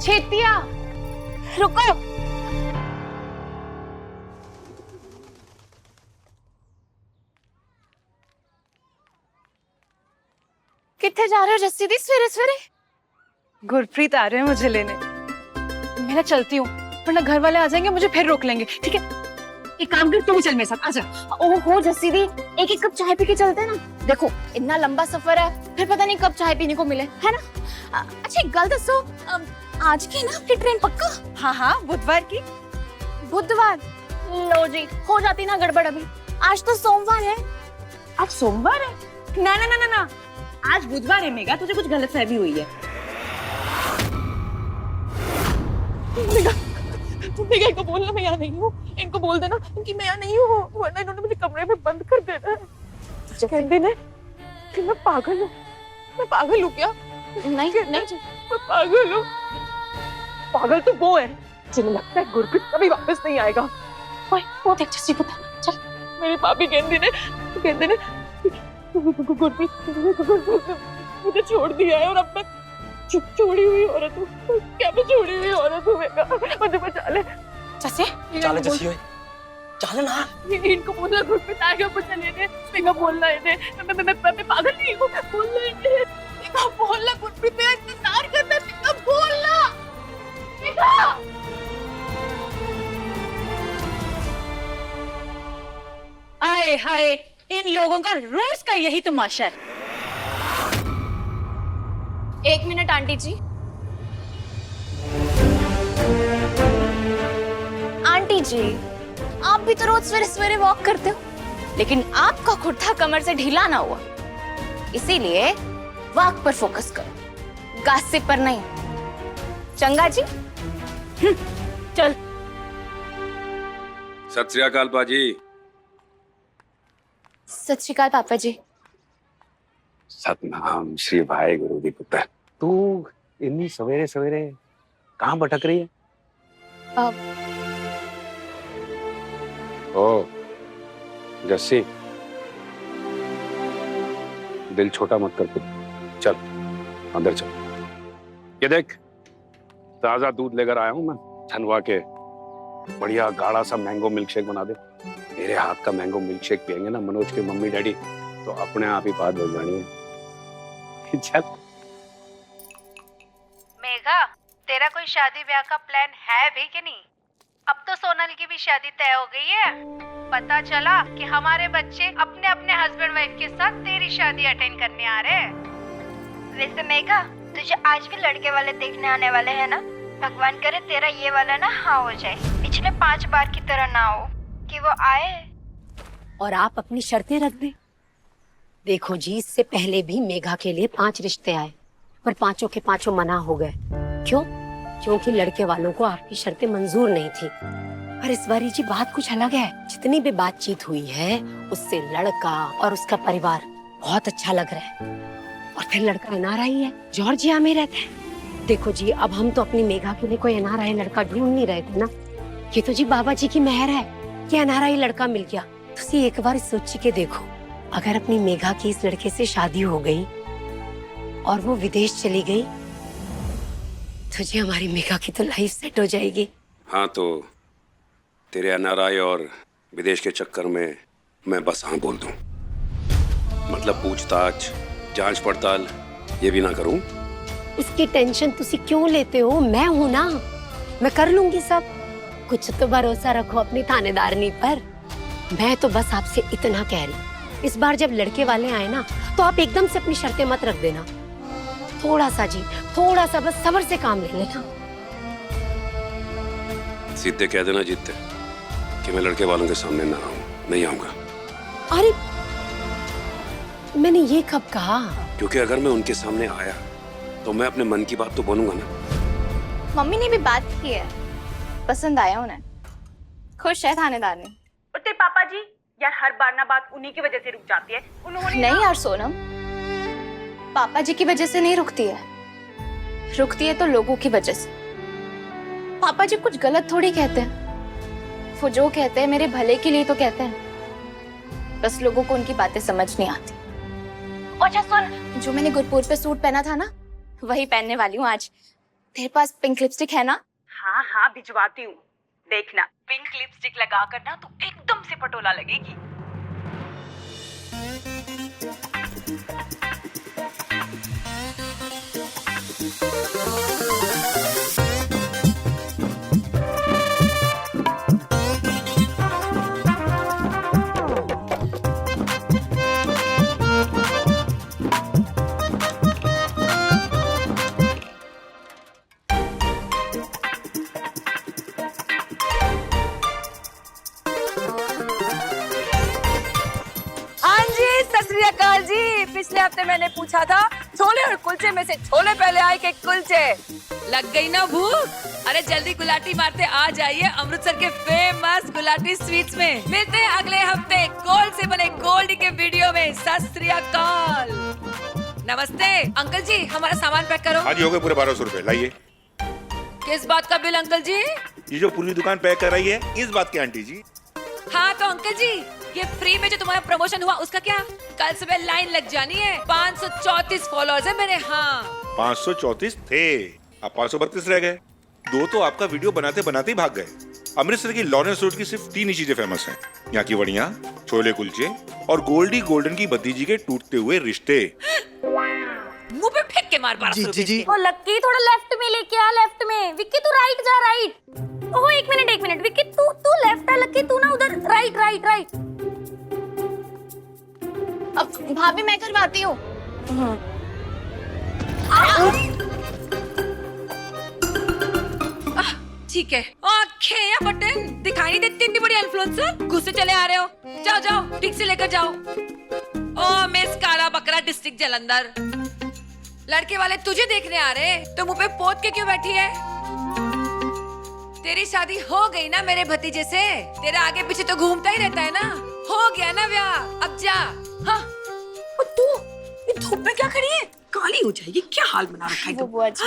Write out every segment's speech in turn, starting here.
छेतिया रुको। कितने जा रहे हो जस्सी दी सवेरे सवेरे? गुरप्रीत आ रहे हैं मुझे लेने। मैं चलती हूँ, वरना घर वाले आ जाएंगे, मुझे फिर रोक लेंगे। ठीक है, एक काम कर, तू भी चल मेरे साथ, आजा। ओहो जस्सी दी, एक एक कप चाय पी के चलते हैं ना। देखो इतना लंबा सफर है, फिर पता नहीं कब चाय पीने को मिले, है ना? अच्छा एक गल दसो, आज की ना आपकी ट्रेन पक्का? हाँ हाँ, बुधवार की। बुधवार? लो जी, हो जाती ना गड़बड़ अभी। आज तो सोमवार है। आज सोमवार है? ना ना ना ना ना, आज बुधवार है मेघा, तुझे कुछ गलतफहमी हुई है। मेघा इनको बोलना मैं यहाँ नहीं हूँ, इनको बोल देना कि मैं यहाँ नहीं हूँ, वरना इन्होंने मुझे कमरे में बंद कर देना है। कहते हैं कि मैं पागल हूँ। मैं पागल हूँ क्या? नहीं नहीं, मैं पागल हूँ। पागल तो वो है जिन्हें लगता है गुरप्रीत कभी वापस नहीं आएगा। वो देख जस्सी पुता, चल। मेरी भाभी कहती ने गुरप्रीत मुझे छोड़ दिया है और अब मैं छोड़ी हुई औरत हूँ। क्या मैं छोड़ी हुई औरत हूँ? मुझे बचा ले। जैसे चाले जैसी होए, चाले ना। इनको बोलना गुरप्रीत आ गया मुझे लेने। मेरा बोलना इन्हें, मैं पागल नहीं हूँ। बोलना इन्हें, मेरा बोलना गुरप्रीत मेरा इंतजार करता है। मेरा बोलना, मेरा। आए हाय, इन लोगों का रोज का यही तमाशा है। एक मिनट आंटी जी। आंटी जी, आप भी तो रोज सवेरे सवेरे वॉक करते हो, लेकिन आपका कुर्ता कमर से ढीला ना हुआ, इसीलिए वॉक पर फोकस करो, गॉसिप पर नहीं। चंगा जी? चल। सत श्री अकाल पाजी। सत श्री अकाल पापा जी। सतनाम श्री भाई गुरु दी पुत्र। तू इतनी सवेरे सवेरे कहाँ भटक रही है? ओ जस्सी, दिल छोटा मत कर पुत्र, चल अंदर चल। ये देख, ताजा दूध लेकर आया हूं मैं छनवा के। बढ़िया गाढ़ा सा मैंगो मिल्क शेक बना दे। मेरे हाथ का मैंगो मिल्क शेक पियेंगे ना मनोज के मम्मी डैडी, तो अपने आप ही बात हो जानी है। चल। मेघा, तेरा कोई शादी ब्याह का प्लान है भी कि नहीं? अब तो सोनल की भी शादी तय हो गई है। पता चला कि हमारे बच्चे अपने अपने हस्बैंड वाइफ के साथ तेरी शादी अटेंड करने आ रहे हैं। वैसे मेघा, तुझे आज भी लड़के वाले देखने आने वाले हैं ना? भगवान करे तेरा ये वाला ना हाँ हो जाए, पिछले 5 बार की तरह ना हो कि वो आए और आप अपनी शर्तें रख दें। देखो जी, इससे पहले भी मेघा के लिए 5 रिश्ते आए, पर 5 के 5 मना हो गए। क्यों? क्योंकि लड़के वालों को आपकी शर्तें मंजूर नहीं थी। पर इस बारी जी बात कुछ अलग है। जितनी भी बातचीत हुई है, उससे लड़का और उसका परिवार बहुत अच्छा लग रहा है। और फिर लड़का एनआरआई है, जॉर्जिया में रहता है। देखो जी, अब हम तो अपनी मेघा के लिए कोई एनआरआई लड़का ढूंढ नहीं रहे थे ना। ये तो जी बाबा जी की मेहर है कि एनआरआई लड़का मिल गया। तुसी एक बार सोच के देखो, अगर अपनी मेघा की इस लड़के से शादी हो गई और वो विदेश चली गई, तो जी हमारी मेघा की तो लाइफ सेट हो जाएगी। हाँ, तो तेरे एनआरआई और विदेश के चक्कर में मैं बस हाँ बोल दूं? मतलब पूछताछ, जांच पड़ताल ये भी ना करूं? उसकी टेंशन तुसी क्यों लेते हो? मैं हूं ना, मैं कर लूंगी सब कुछ। तो भरोसा रखो अपनी थानेदारनी पर। मैं तो बस आपसे इतना कह रही, इस बार जब लड़के वाले आए ना, तो आप एकदम से अपनी शर्तें मत रख देना। थोड़ा सा जी, थोड़ा सा बस सब्र से काम ले लेना। सीधे कह देना जीतते कि मैं लड़के वालों के सामने ना आऊं, नहीं आऊंगा। अरे मैंने ये कब कहा? क्योंकि अगर मैं उनके सामने आया तो मैं अपने मन की बात तो बोलूंगा ना। मम्मी ने भी बात की है, पसंद आया उन्हें, खुश है थानेदार ने। और तेरे पापा जी, यार हर बार ना बात उन्हीं की वजह से रुक जाती है। उन्होंने नहीं यार सोनम, पापा जी की वजह से नहीं रुकती है, रुकती है तो लोगों की वजह से। पापा जी कुछ गलत थोड़ी कहते हैं, वो जो कहते हैं मेरे भले के लिए तो कहते हैं, बस लोगों को उनकी बातें समझ नहीं आती। अच्छा सुन, जो मैंने गुरपुर पे सूट पहना था ना, वही पहनने वाली हूँ आज। तेरे पास पिंक लिपस्टिक है ना? हाँ हाँ भिजवाती हूँ, देखना पिंक लिपस्टिक लगा कर ना तो एकदम से पटोला लगेगी। सत श्री अकाल जी। पिछले हफ्ते मैंने पूछा था छोले और कुलचे में से छोले पहले आए कि कुलचे। लग गई ना भूख? अरे जल्दी गुलाटी मारते आ जाइए अमृतसर के फेमस गुलाटी स्वीट्स में। मिलते हैं अगले हफ्ते गोल्ड से बने गोल्डी के वीडियो में। सत श्री अकाल। नमस्ते अंकल जी, हमारा सामान पैक करो। आज हो गए पूरे 1200 रुपए, लाइए। किस बात का बिल अंकल जी? ये जो पूरी दुकान पैक कर रही है इस बात की आंटी जी। हाँ तो अंकल जी, ये फ्री में जो तुम्हारा प्रमोशन हुआ उसका क्या? कल सुबह लाइन लग जानी है। 534 फॉलोअर्स है मेरे। हाँ 534 थे, अब 532 रह गए। 2 तो आपका वीडियो बनाते बनाते ही भाग गए। अमृतसर की लॉरेंस रोड की सिर्फ 3 ही चीजें फेमस हैं, यहाँ की वड़ियाँ, छोले कुलचे और गोल्डी गोल्डन की भतीजी के टूटते हुए रिश्ते। मुंह पे फेंक के मार 1200 रुपए। ओ लक्की थोड़ा लेफ्ट में लेके आ, लेफ्ट में। विक्की तू राइट जा, राइट। ओहो एक मिनट विक्की, तू लेफ्ट है, लक्की तू ना उधर राइट राइट राइट। अब भाभी मैं करवाती हूँ। ठीक है। ओके या बटन दिखाई नहीं देती इतनी बड़ी इन्फ्लुएंसर। गुस्से चले आ रहे हो? जाओ जाओ ठीक से लेकर जाओ। ओ मिस काला बकरा डिस्ट्रिक्ट जलंधर। लड़के वाले तुझे देखने आ रहे तो मुंह पे पोत के क्यों बैठी है? तेरी शादी हो गई ना मेरे भतीजे से, तेरा आगे पीछे तो घूमता ही रहता है ना। हो गया ना ब्याह, अब जा। हाँ और तू ये धूप में क्या खड़ी है? काली हो जाएगी। क्या हाल बना रखा है? बुआ जी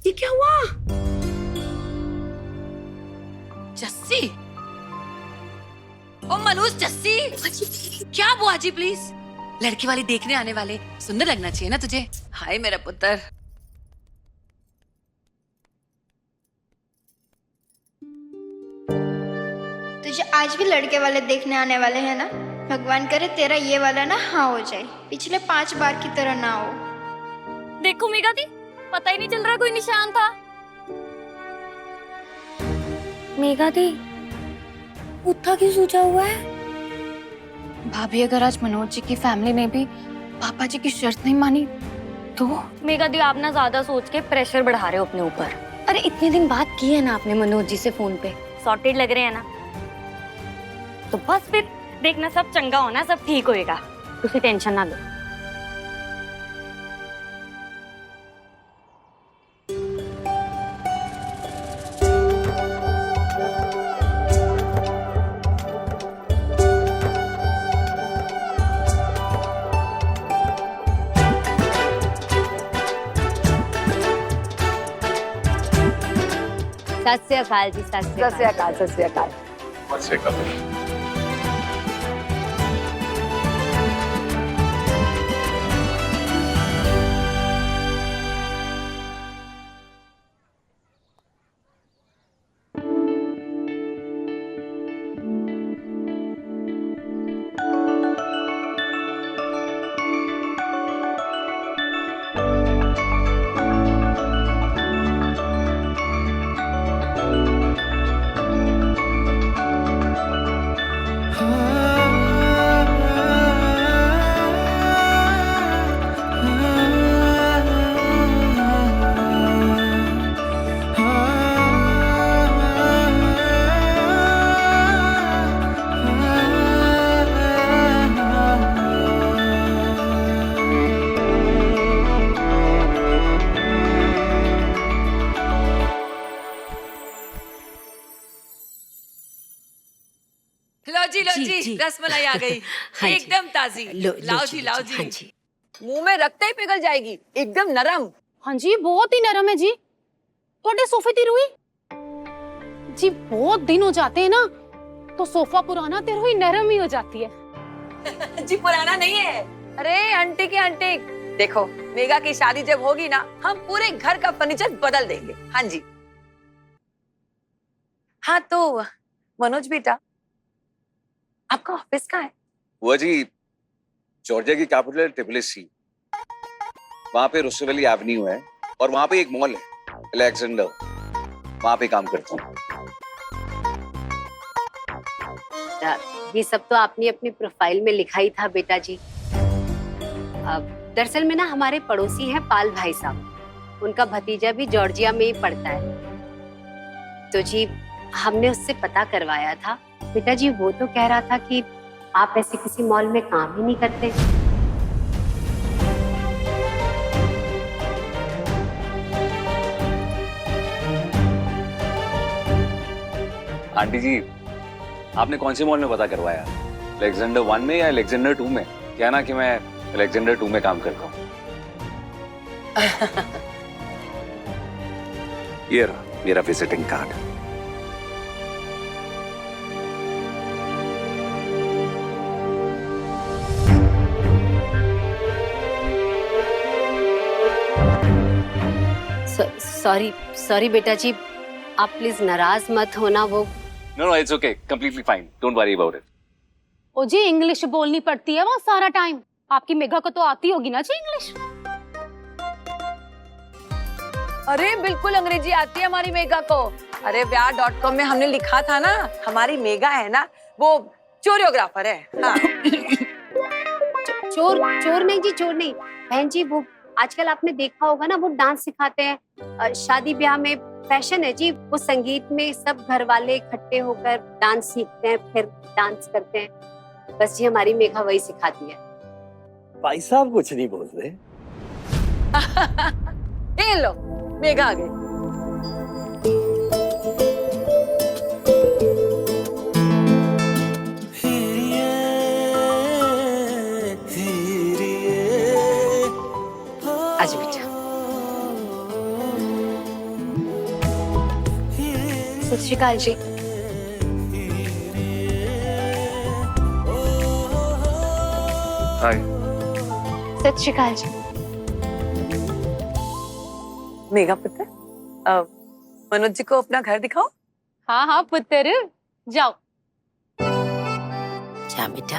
ये क्या हुआ? जस्सी, ओ मनोज जस्सी। क्या बुआ जी प्लीज? लड़की वाली देखने आने वाले सुंदर लगना चाहिए ना तुझे। हाय मेरा पुत्र। तुझे आज भी लड़के वाले देखने आने वाले हैं ना? भगवान करे तेरा ये वाला ना हाँ हो जाए, पिछले 5 बार की तरह ना हो। देखो मेघा दी, पता ही नहीं चल रहा कोई निशान था। मेघा दी उत्था क्यों सोचा हुआ है? भाभी अगर आज मनोज जी की फैमिली ने भी पापा जी की शर्त नहीं मानी तो? मेघा दी आप ना ज्यादा सोच के प्रेशर बढ़ा रहे हो अपने ऊपर। अरे इतने दिन बात की है ना आपने मनोज जी से फोन पे, सॉर्टेड लग रहे हैं ना, तो बस फिर देखना सब चंगा होना, सब ठीक होएगा, तुसी टेंशन ना लो। सत श्री अकाल जी। सत श्री अकाल। सत श्री अकाल। से कर लो जी रसमलाई आ गई। हाँ जी। एकदम ताजी। लाओ जी लाओ जी। हाँ जी। मुंह में रखते ही पिघल जाएगी, एकदम नरम। हाँ जी बहुत ही नरम है जी। थोड़े सोफे ती रुई जी, बहुत दिन हो जाते हैं ना तो सोफा पुराना तेरे हुई नरम ही हो जाती है। जी पुराना नहीं है, अरे आंटी की आंटी देखो मेघा की शादी जब होगी ना, हम पूरे घर का फर्नीचर बदल देंगे। हाँ जी। हाँ तो मनोज बेटा, आपका ऑफिस कहाँ है? हुआ जी, जॉर्जिया की कैपिटल ट्रिपलिसी, वहां पे रोसेवेली एवेन्यू है और वहां पे एक मॉल है अलेक्जेंडर, वहां पे काम करता हूँ। ये सब तो आपने अपनी प्रोफाइल में लिखा ही था बेटा जी। दरअसल में ना हमारे पड़ोसी हैं पाल भाई साहब, उनका भतीजा भी जॉर्जिया में ही पढ़ता है। तो जी हमने उससे पता करवाया था बेटा जी, वो तो कह रहा था कि आप ऐसे किसी मॉल में काम ही नहीं करते। आंटी जी, आपने कौन से मॉल में पता करवाया? अलेक्जेंडर 1 में या अलेक्जेंडर 2 में? क्या ना कि मैं अलेक्जेंडर 2 में काम करता हूँ। ये रहा मेरा विजिटिंग कार्ड। सॉरी बेटा जी, आप प्लीज नाराज मत होना। वो no, it's okay, completely fine, don't worry about it. ओ जी इंग्लिश बोलनी पड़ती है वहाँ सारा टाइम। आपकी मेघा को तो आती होगी ना जी इंग्लिश। अरे बिल्कुल अंग्रेजी आती है हमारी मेघा को। अरे व्याह.com में हमने लिखा था ना, हमारी मेघा है ना वो चोरियोग्राफर है। हाँ। चोर नहीं जी, चोर नहीं बहन जी। वो आजकल आपने देखा होगा ना, वो डांस सिखाते हैं शादी ब्याह में, फैशन है जी। वो संगीत में सब घर वाले इकट्ठे होकर डांस सीखते हैं, फिर डांस करते हैं। बस जी हमारी मेघा वही सिखाती है। भाई साहब कुछ नहीं बोल रहे। ये लो मेघा आ गई। आज बेटा सत श्री अकाल जी। हाय। सत श्री अकाल जी। मेघा पुत्र, मनोज जी को अपना घर दिखाओ। हाँ हाँ पुत्र, जाओ। जा बेटा।